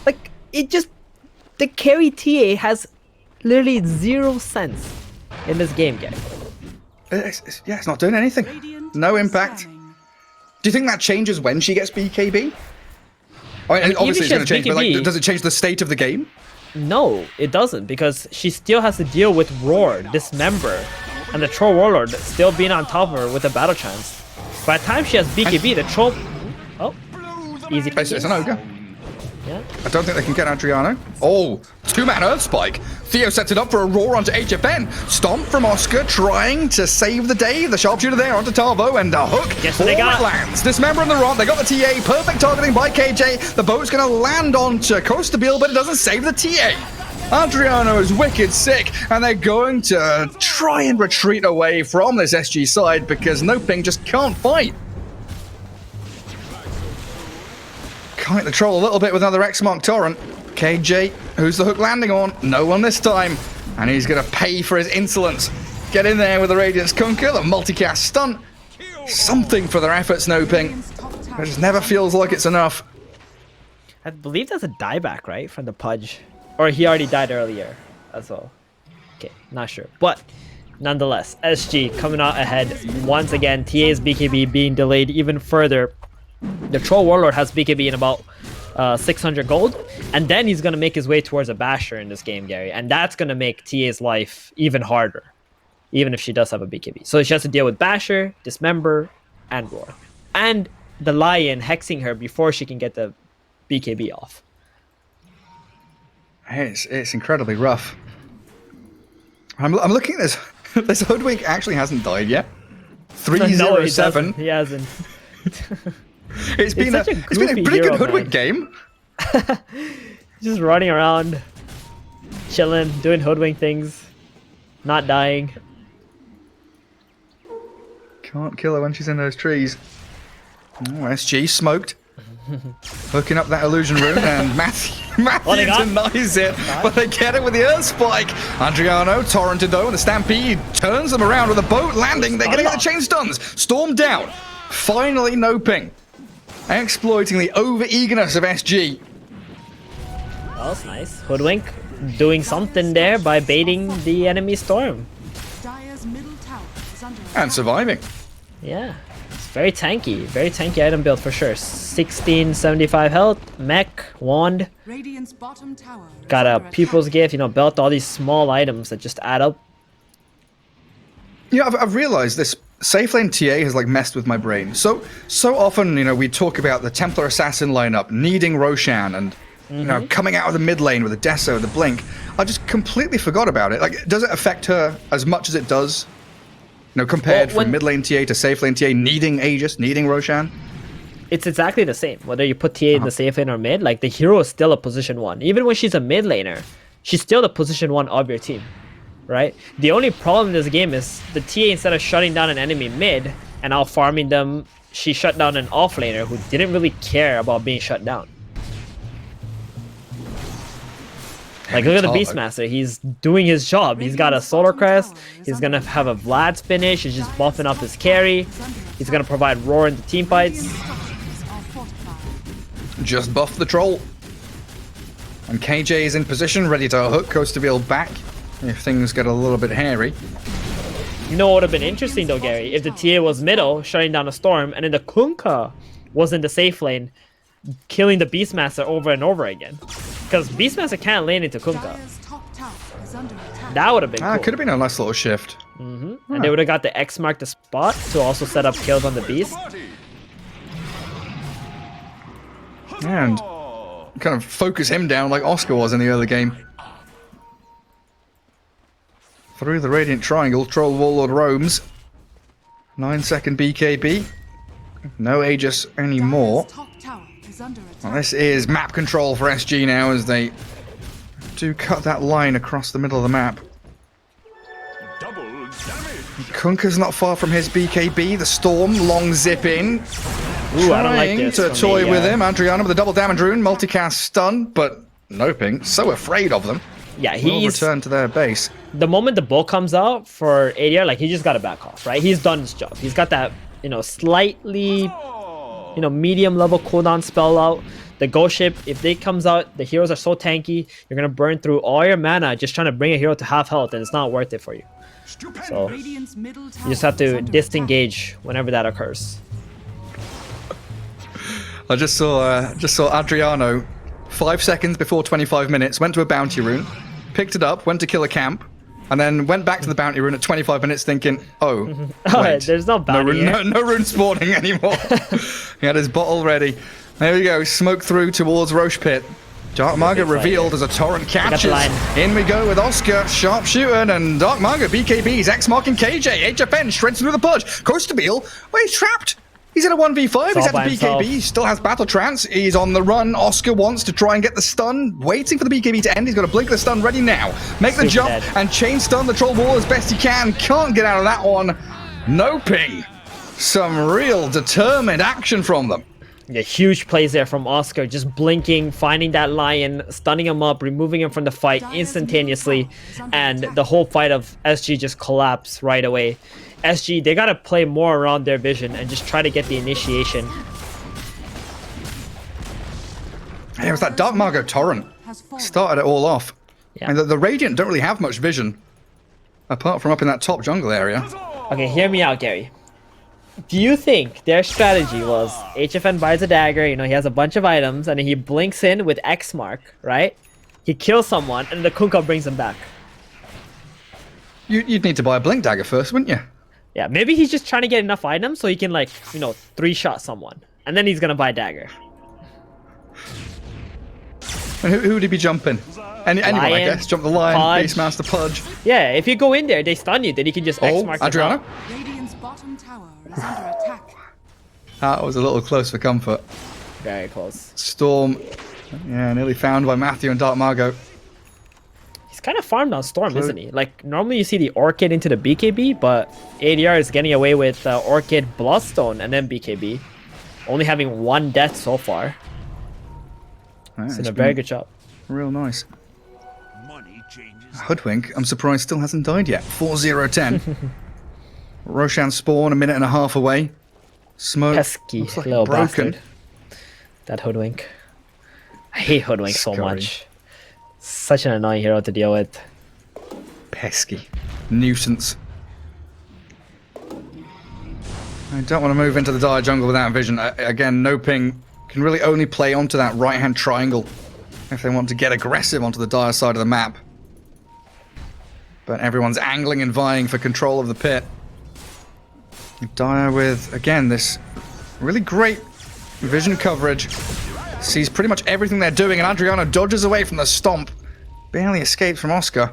Like, it just... The carry TA has literally 0 sense in this game, guys.
It's not doing anything.
Radiant
No
is
impact.
scanning.
Do you think that changes when she gets BKB? I mean, obviously it's
she
going to
has
change, but like,
BKB,
does it change the state of the game?
No, it doesn't, because she still has to deal with Roar, Dismember, and the Troll Warlord still being on top of her with a battle chance. By the time she has BKB, the Troll... Oh, easy
It's an ogre.
Yeah.
I don't think they can get Adriano. Oh, 2-man Earth Spike. Theo sets it up for a roar onto HFN. Stomp from Oscar, trying to save the day. The sharpshooter there onto Tarvo, and a hook.
Guess what they got?
Lands. Dismembering the rod. They got the TA. Perfect targeting by KJ. The boat's going to land onto Costa Beal, but it doesn't save the TA. Adriano is wicked sick, and they're going to try and retreat away from this SG side because NoPing just can't fight. Kite the troll a little bit with another X-Mark Torrent. KJ, who's the hook landing on? No one this time. And he's going to pay for his insolence. Get in there with the Radiance Kunka, the multicast stunt. Something for their efforts, NoPing.
Radiant's top tower
It just never feels like it's enough.
I believe that's a dieback, right? From the Pudge. Or he already died earlier as well. Okay, not sure. But nonetheless, SG coming out ahead once again. TA's BKB being delayed even further. The Troll Warlord has BKB in about 600 gold. And then he's going to make his way towards a Basher in this game, Gary. And that's going to make TA's life even harder. Even if she does have a BKB. So she has to deal with Basher, Dismember, and Roar. And the Lion hexing her before she can get the BKB off.
It's incredibly rough. I'm looking at this. This hoodwink actually hasn't died yet. 307.
He hasn't.
It's been a
such a
it's been a
goofy
pretty
hero,
good hoodwink
man.
game.
Just running around, chilling, doing hoodwink things, not dying.
Can't kill her when she's in those trees. Oh, SG smoked. Hooking up that illusion rune, and Matthew
they got?
denies it, but they get it with the Earth Spike. Adriano, torrented though, and the Stampede turns them around with a boat landing. They're getting the chain stuns. Storm down. Finally, NoPing. Exploiting the over-eagerness of SG.
Oh, that's nice. Hoodwink doing something there by baiting the enemy storm.
Dire's middle tower is under attack.
And surviving.
Yeah. It's very tanky item build for sure. 1675 health, mech, wand,
Radiant's bottom tower is
got a
under attack.
pupil's gift, belt all these small items that just add up.
Yeah, I've realized this safe lane TA has like messed with my brain. So often, we talk about the Templar Assassin lineup needing Roshan and coming out of the mid lane with the Deso, the Blink. I just completely forgot about it. Like, does it affect her as much as it does? Compared
Well, when-
from mid lane TA to safe lane TA needing Aegis, needing Roshan?
It's exactly the same. Whether you put TA in the safe lane or mid, like the hero is still a position 1. Even when she's a mid laner, she's still the position 1 of your team. right? The only problem in this game is the TA, instead of shutting down an enemy mid and out farming them, she shut down an offlaner who didn't really care about being shut down. Like, look at the Beastmaster. He's doing his job. He's got a Solar Crest. He's going to have a Vlad's finish. He's just buffing up his carry. He's going to provide roar in the team fights.
Just buff the troll. And KJ is in position, ready to hook Coastabile back if things get a little bit hairy.
You know what would have been interesting though, Gary? If the TA was middle, shutting down a storm, and then the Kunkka was in the safe lane, killing the Beastmaster over and over again. Because Beastmaster can't lane into Kunkka. That would have been cool.
Could have been a nice little shift.
And they would have got the X mark the spot to also set up kills on the Beast.
And kind of focus him down like Oscar was in the early game. Through the Radiant Triangle, Troll Warlord roams. 9-second BKB. No Aegis anymore. Well, this is map control for SG now as they do cut that line across the middle of the map. Kunkka's not far from his BKB. The Storm, long zip in.
Ooh, I don't like this.
To toy with him. Adriana with a double damage rune, multicast stun, but NoPing so afraid of them.
Yeah,
Will
he's
return to their base.
the moment the bull comes out for ADR, like, he just got to back off, right? He's done his job. He's got that, slightly, medium level cooldown spell out. The Ghost Ship, if they comes out, the heroes are so tanky, you're gonna burn through all your mana just trying to bring a hero to half health, and it's not worth it for you. So you just have to disengage whenever that occurs.
I just saw Adriano 5 seconds before 25 minutes, went to a bounty rune, picked it up, went to kill a camp, and then went back to the bounty rune at 25 minutes thinking, oh, wait,
there's no bounty
no rune spawning anymore. He had his bottle ready. There we go, smoke through towards Roche Pit. Dark Margaret revealed as a torrent catches. In we go with Oscar, sharpshooter, and Dark Margaret, BKBs, X-marking KJ, HFN, shreds through the pudge. Coastabile, well, he's trapped. He's in a 1v5, he's at the BKB, he still has Battle Trance, he's on the run. Oscar wants to try and get the stun, waiting for the BKB to end. He's got a blink the stun ready now. Make the jump and chain stun the Troll Wall as best he can. Can't get out of that one. NoPing. Some real determined action from them.
Yeah, huge plays there from Oscar, just blinking, finding that lion, stunning him up, removing him from the fight instantaneously, and the whole fight of SG just collapsed right away. SG, they gotta play more around their vision and just try to get the initiation.
Yeah, it was that Dark Margot torrent. Started it all off.
Yeah.
And the Radiant don't really have much vision, apart from up in that top jungle area.
Okay, hear me out, Gary. Do you think their strategy was HFN buys a dagger, he has a bunch of items, and then he blinks in with X mark, right? He kills someone, and the Kunkka brings him back.
You'd need to buy a blink dagger first, wouldn't you?
Yeah, maybe he's just trying to get enough items so he can, like, 3-shot someone. And then he's gonna buy dagger.
And who would he be jumping? Anyone, I guess. Jump the lion,
Pudge.
Beastmaster, Pudge.
Yeah, if you go in there, they stun you, then you can just X mark them
Adriana?
out.
Radiant's bottom tower is under attack.
That was a little close for comfort.
Very close.
Storm, yeah, nearly found by Matthew and Dark Margot.
He's kind of farmed on Storm, isn't he? Like, normally you see the Orchid into the BKB, but ADR is getting away with Orchid, Bloodstone, and then BKB. Only having one death so far. It's in a very good job.
Real nice. Hoodwink, I'm surprised still hasn't died yet. 4-0-10. Roshan spawn a minute and a half away. Smoke.
Pesky
like
little
broken.
bastard. That Hoodwink. I hate Hoodwink so
Scurry.
much. Such an annoying hero to deal with.
Pesky. Nuisance. I don't want to move into the dire jungle without vision. Again, NoPing can really only play onto that right-hand triangle if they want to get aggressive onto the dire side of the map. But everyone's angling and vying for control of the pit. Dire with, again, this really great vision coverage. Sees pretty much everything they're doing, and Adriana dodges away from the stomp. Barely escapes from Oscar.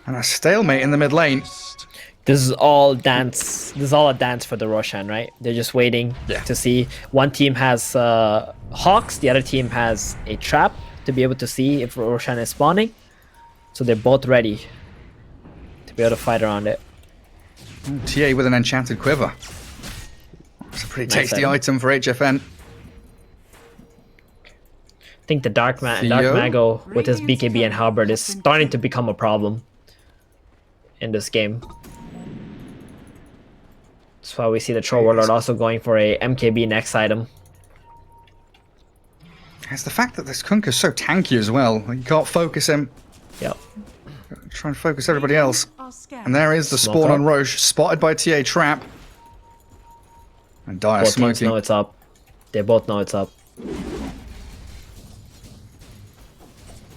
And a stalemate in the mid lane.
This is all dance. This is all a dance for the Roshan, right? They're just waiting to see. One team has Hawks, the other team has a trap to be able to see if Roshan is spawning. So they're both ready to be able to fight around it.
TA with an enchanted quiver. It's a pretty
Nice
tasty
item.
item for HFN.
I think the Dark
Theo?
Mago with his BKB and Halberd is starting to become a problem in this game. That's why we see the Troll Warlord also going for a MKB next item.
It's the fact that this Kunk is so tanky as well. You can't focus him.
Yep.
Try and focus everybody else.
Are scared.
And there is the
Smoke
spawn
up.
on Roche, spotted by TA Trap. And Dire
Both teams
smoking.
know it's up. They both know it's up.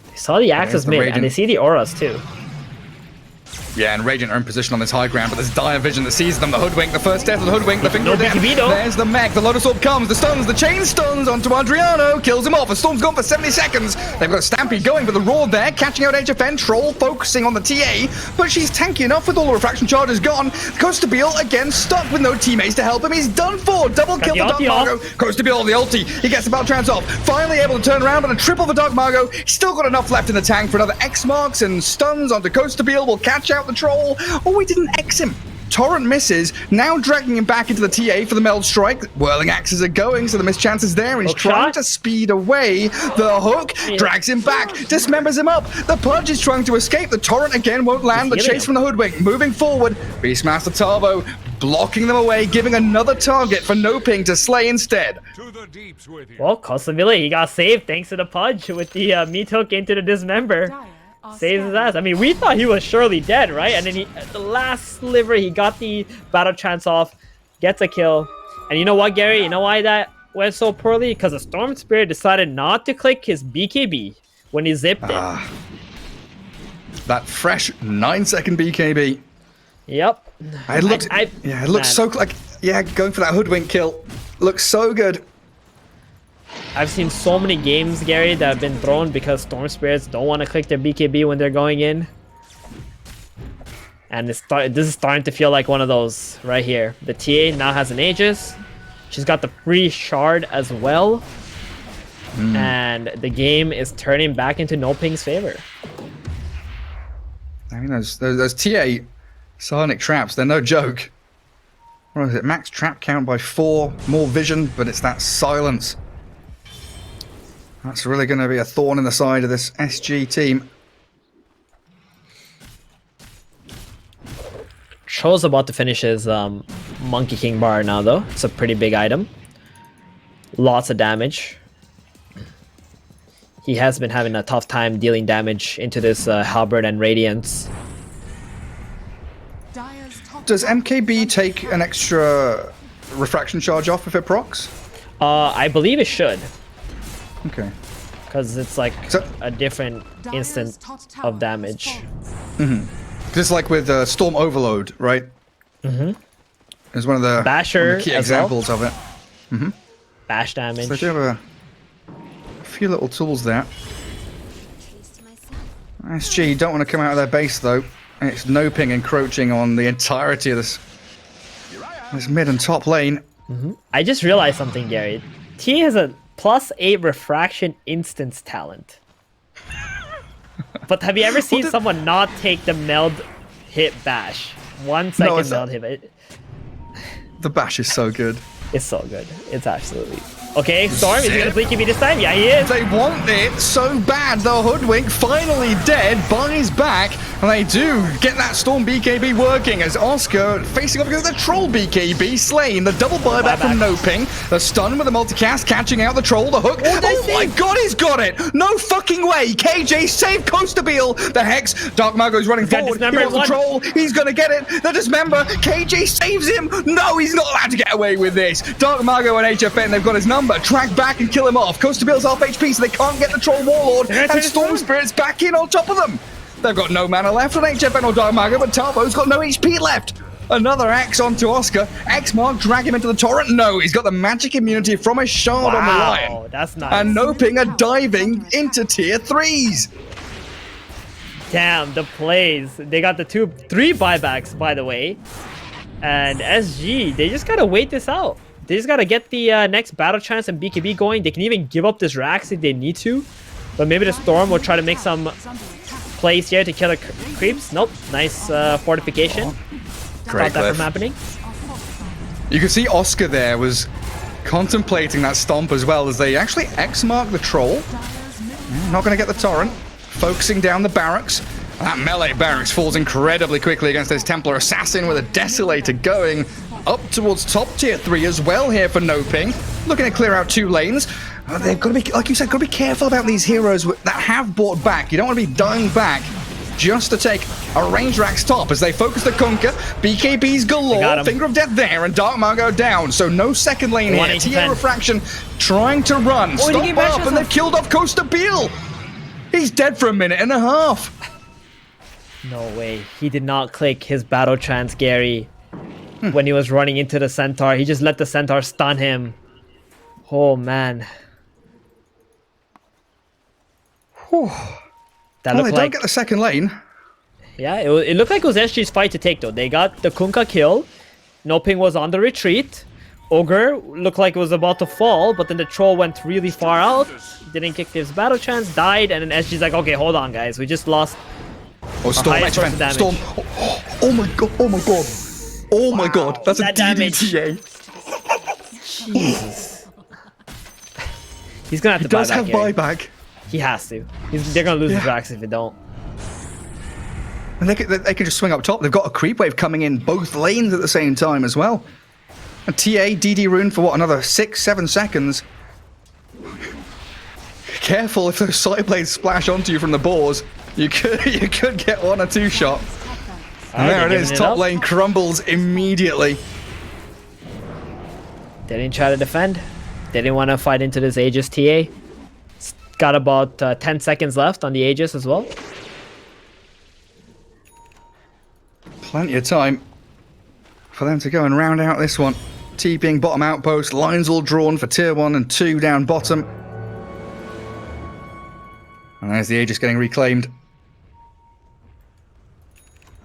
They saw the Axis
the
mid,
Radiant.
and they see the auras too.
Yeah, and Radiant are in position on this high ground, but there's Dire Vision that sees them. The Hoodwink, the first death of the Hoodwink, the finger
No
of death.
BKB though.
There's the mech, the Lotus Orb comes, the stuns, the chain stuns onto Adriano, kills him off. The Storm's gone for 70 seconds. They've got a Stampede going for the Roar there, catching out HFN. Troll focusing on the TA, but she's tanky enough with all the refraction charges gone. Costabile again stuck with no teammates to help him. He's done for. Double kill
the
for Dark
ulti
Margo.
off.
Costabile the ulti. He gets the battle trance off. Finally able to turn around, but a triple for Dark Margo. He's still got enough left in the tank for another X marks and stuns onto Costabile. Will catch out the Troll. Oh, we didn't X him. Torrent misses, now dragging him back into the TA for the Meld Strike. Whirling axes are going, so the missed chance is there, and he's
Hook
trying
shot.
to speed away. The hook drags him back, dismembers him up. The Pudge is trying to escape. The Torrent again won't land. The
He's healing
chase
him.
from the Hoodwink. Moving forward, Beastmaster Tarbo blocking them away, giving another target for NoPing to slay instead.
Well, Costabile, he got saved thanks to the Pudge with the meat hook into the dismember.
Dire are
Saves his
scared.
ass. I mean, we thought he was surely dead, right? And then he, at the last sliver, he got the battle chance off, gets a kill. And you know what, Gary? You know why that went so poorly? Because the Storm Spirit decided not to click his BKB when he zipped it.
That fresh 9-second BKB.
Yep.
It looks,
I-
yeah, it looks
man.
so like, yeah, going for that Hoodwink kill. Looks so good.
I've seen so many games, Gary, that have been thrown because Storm Spirits don't want to click their BKB when they're going in. And this is starting to feel like one of those right here. The TA now has an Aegis. She's got the free shard as well. And the game is turning back into NoPing's favor.
I mean, those TA Psionic traps, they're no joke. What is it? Max trap count by 4, more vision, but it's that silence. That's really going to be a thorn in the side of this SG team.
Cho's about to finish his Monkey King bar now, though. It's a pretty big item. Lots of damage. He has been having a tough time dealing damage into this Halberd and Radiance.
Dire's top
Does
tower
MKB
is
take
under
an extra refraction charge off if it procs?
I believe it should,
Okay.
because it's like
So-
a different
Dire's
instant
top tower
of
has
damage.
fallen.
Just like with Storm Overload, right? Mm-hmm. It's one of the,
Basher
one of the key
as well.
examples of it.
Bash damage.
So they do have a few little tools there.
Taste myself.
SG don't want to come out of their base though. And it's NoPing encroaching on the entirety of this mid and top lane.
I just realized something, Gary. T has a +8 refraction instance talent. But have you ever seen someone not take the meld hit bash? 1 second
it's
meld
not.
hit.
The bash is so good.
It's so good. It's absolutely. Okay, Storm, is he gonna blink me this time? Yeah, he is.
They want it so bad. The Hoodwink finally dead, buys back, and they do get that Storm BKB working as Oscar facing up against the Troll BKB, slain. The double buyback from NoPing. The stun with the multicast, catching out the Troll. The hook. Oh my god, he's got it! No fucking way! KJ saved Costabile. The Hex. Dark Margo's running
got
forward. He
dismembered
wants the
one.
Troll. He's gonna get it. The Dismember. KJ saves him. No, he's not allowed to get away with this. Dark Margo and HFN, they've got his number. Track back and kill him off. Costabile's half HP, so they can't get the Troll Warlord. And Storm Spirit's back in on top of them. They've got no mana left on HFN or Dark Margo, but Tarbo's got no HP left. Another axe onto Oscar. X-Mark, drag him into the torrent. No, he's got the magic immunity from his shard on the lion.
Wow, that's nice.
And NoPing are diving into tier 3s.
Damn, the plays. They got the 3 buybacks, by the way. And SG, they just gotta wait this out. They just gotta get the next battle chance and BKB going. They can even give up this Rax if they need to. But maybe the Storm will try to make some plays here to kill the creeps. Nope. Nice fortification.
Great
Stop that
cliff.
from happening.
You can see Oscar there was contemplating that stomp as well as they actually X-mark the troll. Not going to get the torrent. Focusing down the barracks. That melee barracks falls incredibly quickly against this Templar Assassin with a Desolator going up towards top tier 3 as well here for NoPing. Looking to clear out 2 lanes. They've got to be, like you said, got to be careful about these heroes that have bought back. You don't want to be dying back just to take a range rack's top as they focus the Kunkka. BKBs galore, Finger of Death there, and Dark Mago down. So no second lane here. TA Refraction trying to run. Stop up, and they've killed off Costa Beal. He's dead for a minute and a half.
No way. He did not click his battle trance, Gary. When he was running into the Centaur, he just let the Centaur stun him. Oh, man.
Whew.
That
Well,
looked
they don't
like...
get the second lane.
Yeah, it looked like it was SG's fight to take, though. They got the Kunkka kill. NoPing was on the retreat. Ogre looked like it was about to fall, but then the troll went really far out. Didn't kick his battle chance, died, and then SG's like, okay, hold on, guys. We just lost
Oh, Storm,
highest source of damage.
Storm. Oh my god, oh my god. Oh my god, that's
that
a
damage.
DDTA.
Jesus. He's gonna have to
He does
buy
have
back, Gary.
buyback.
He has to. They're gonna lose the Drax if they don't.
And they can just swing up top. They've got a creep wave coming in both lanes at the same time as well. And TA, DD rune for what, another 6-7 seconds. Careful if those side blades splash onto you from the boars. You could get 1 or 2 shot. And there it is, top lane crumbles immediately.
They didn't try to defend. They didn't want to fight into this Aegis TA. It's got about 10 seconds left on the Aegis as well.
Plenty of time for them to go and round out this one. T being bottom outpost, lines all drawn for tier 1 and 2 down bottom. And there's the Aegis getting reclaimed.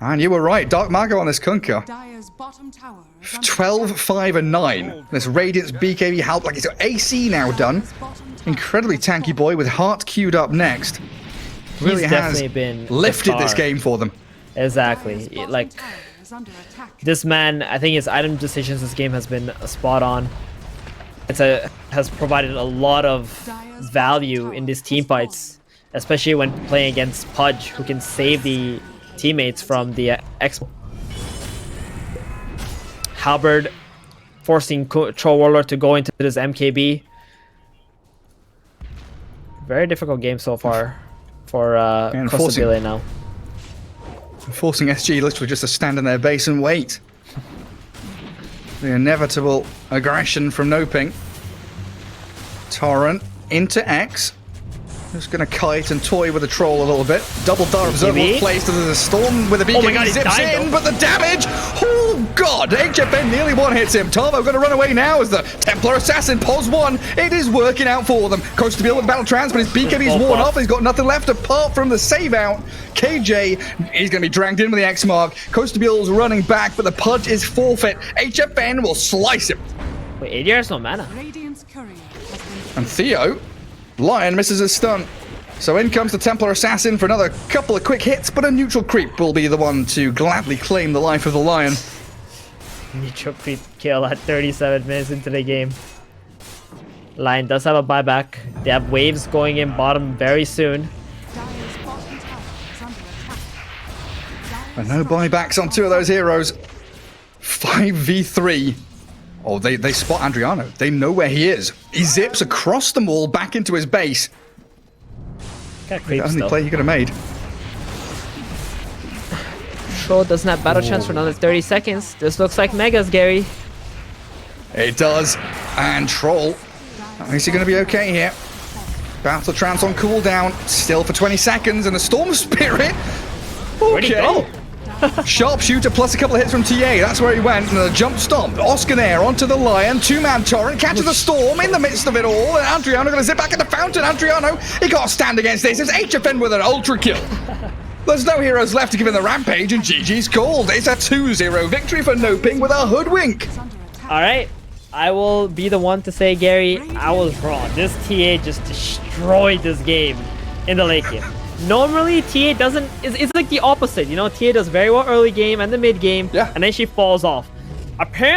And you were right, Dark Mago on this Kunkka.
Dire's bottom tower is under
12, 5, and 9. This Radiance BKB help, like it's got AC now done. Incredibly tanky boy with Heart queued up next. Really
He's
has
definitely been
lifted this
star.
game for them.
Exactly.
Dire's
Like,
bottom tower is under attack.
this man, I think his item decisions this game has been spot on. Has provided a lot of value in these team fights, especially when playing against Pudge, who can save the teammates from the Expo. Halberd forcing Troll Warlord to go into this MKB. Very difficult game so far for
And
Costabile now.
Forcing SG literally just to stand in their base and wait. The inevitable aggression from NoPing. Torrent into X. Just gonna kite and toy with the troll a little bit. Double Dar Observer
BKB.
placed as a storm with a BKB.
Oh my God, he
zips
died,
in,
though.
but the damage! Oh god! HFN nearly one hits him. Tarvo gonna run away now as the Templar Assassin pulls 1. It is working out for them. Costa Beal with battle trans, but his BKB's worn off. He's got nothing left apart from the save out. KJ is gonna be dragged in with the X mark. Costa Beal's running back, but the Pudge is forfeit. HFN will slice him.
Wait, ADR's no mana.
Radiant's courier has been
And Theo, Lion misses his stun. So in comes the Templar Assassin for another couple of quick hits, but a neutral creep will be the one to gladly claim the life of the Lion.
Neutral creep kill at 37 minutes into the game. Lion does have a buyback. They have waves going in bottom very soon.
Dire's bottom tower is under attack.
And no buybacks on 2 of those heroes. 5v3. Oh, they spot Adriano. They know where he is. He zips across the wall back into his base.
Got
The
creeps
only
though.
play he could have made.
Troll doesn't have battle chance for another 30 seconds. This looks like Megas, Gary.
It does. And Troll. Is he going to be okay here? Battle trance on cooldown. Still for 20 seconds. And the Storm Spirit.
Where'd he go?
Sharpshooter plus a couple of hits from TA. That's where he went. And a jump stomp. Oscar there onto the Lion. 2-man torrent. Catches the Storm in the midst of it all. And Adriano going to zip back at the fountain. Adriano, he got to stand against this. It's HFN with an ultra kill. There's no heroes left to give him the rampage. And GG's called. It's a 2-0 victory for NoPing with a hoodwink.
All right. I will be the one to say, Gary, I was wrong. This TA just destroyed this game. in the late game. Normally, TA doesn't. It's like the opposite. You know, TA does very well early game and the mid game,
Yeah.
and then she falls off. Apparently.